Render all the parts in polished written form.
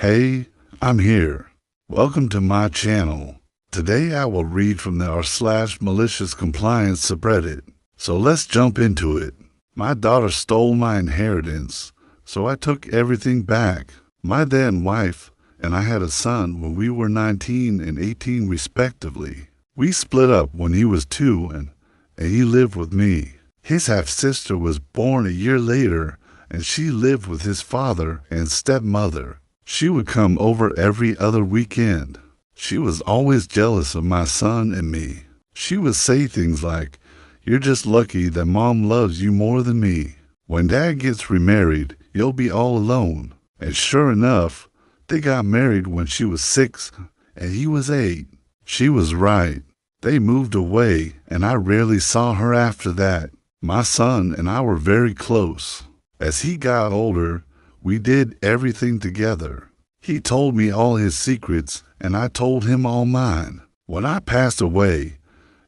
Hey, I'm here. Welcome to my channel. Today I will read from the r/malicious compliance subreddit. So let's jump into it. My daughter stole my inheritance, so I took everything back. My then wife and I had a son when we were 19 and 18 respectively. We split up when he was 2 and he lived with me. His half-sister was born a year later and she lived with his father and stepmother. She would come over every other weekend. She was always jealous of my son and me. She would say things like, "You're just lucky that mom loves you more than me. When dad gets remarried, you'll be all alone." And sure enough, they got married when she was 6 and he was 8. She was right. They moved away and I rarely saw her after that. My son and I were very close. As he got older, we did everything together. He told me all his secrets and I told him all mine. When I passed away,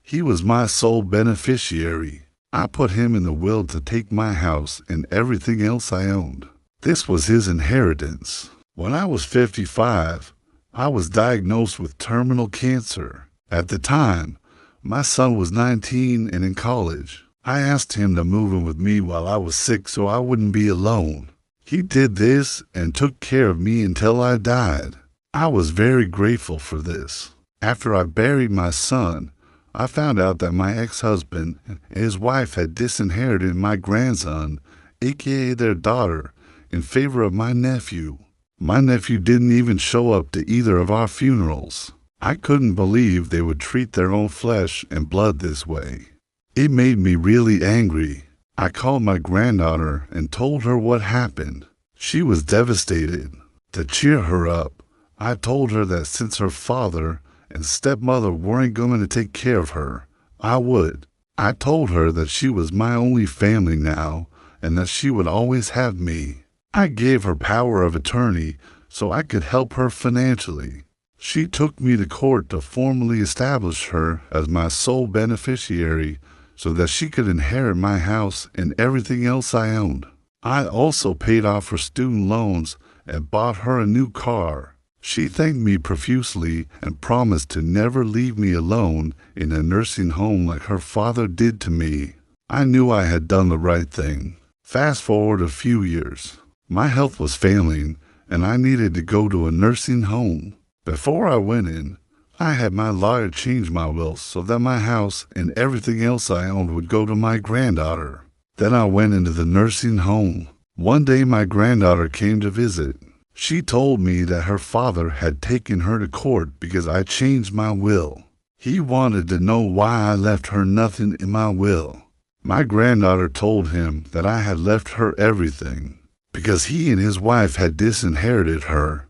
he was my sole beneficiary. I put him in the will to take my house and everything else I owned. This was his inheritance. When I was 55, I was diagnosed with terminal cancer. At the time, my son was 19 and in college. I asked him to move in with me while I was sick so I wouldn't be alone. He did this and took care of me until I died. I was very grateful for this. After I buried my son, I found out that my ex-husband and his wife had disinherited my grandson, aka their daughter, in favor of my nephew. My nephew didn't even show up to either of our funerals. I couldn't believe they would treat their own flesh and blood this way. It made me really angry. I called my granddaughter and told her what happened. She was devastated. To cheer her up, I told her that since her father and stepmother weren't going to take care of her, I would. I told her that she was my only family now and that she would always have me. I gave her power of attorney so I could help her financially. She took me to court to formally establish her as my sole beneficiary so that she could inherit my house and everything else I owned. I also paid off her student loans and bought her a new car. She thanked me profusely and promised to never leave me alone in a nursing home like her father did to me. I knew I had done the right thing. Fast forward a few years. My health was failing and I needed to go to a nursing home. Before I went in, I had my lawyer change my will so that my house and everything else I owned would go to my granddaughter. Then I went into the nursing home. One day my granddaughter came to visit. She told me that her father had taken her to court because I changed my will. He wanted to know why I left her nothing in my will. My granddaughter told him that I had left her everything because he and his wife had disinherited her.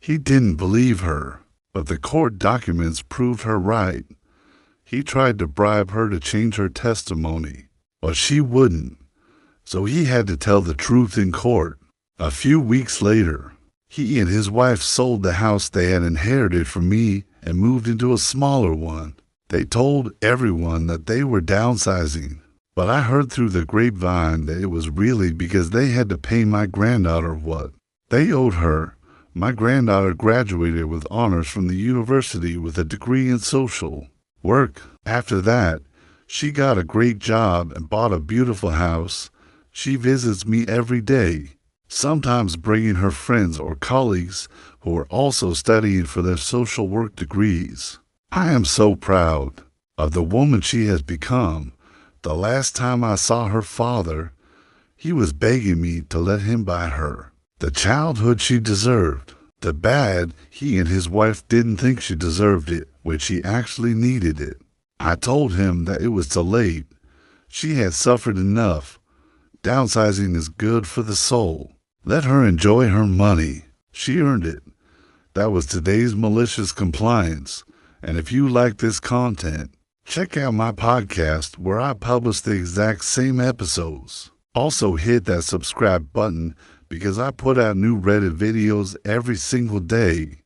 He didn't believe her. But the court documents proved her right. He tried to bribe her to change her testimony, but she wouldn't. So he had to tell the truth in court. A few weeks later, he and his wife sold the house they had inherited from me and moved into a smaller one. They told everyone that they were downsizing, but I heard through the grapevine that it was really because they had to pay my granddaughter what they owed her. My granddaughter graduated with honors from the university with a degree in social work. After that, she got a great job and bought a beautiful house. She visits me every day, sometimes bringing her friends or colleagues who are also studying for their social work degrees. I am so proud of the woman she has become. The last time I saw her father, he was begging me to let him buy her the childhood she deserved. The bad, he and his wife didn't think she deserved it when she actually needed it. I told him that it was too late. She had suffered enough. Downsizing is good for the soul. Let her enjoy her money. She earned it. That was today's malicious compliance. And if you like this content, check out my podcast where I publish the exact same episodes. Also hit that subscribe button because I put out new Reddit videos every single day.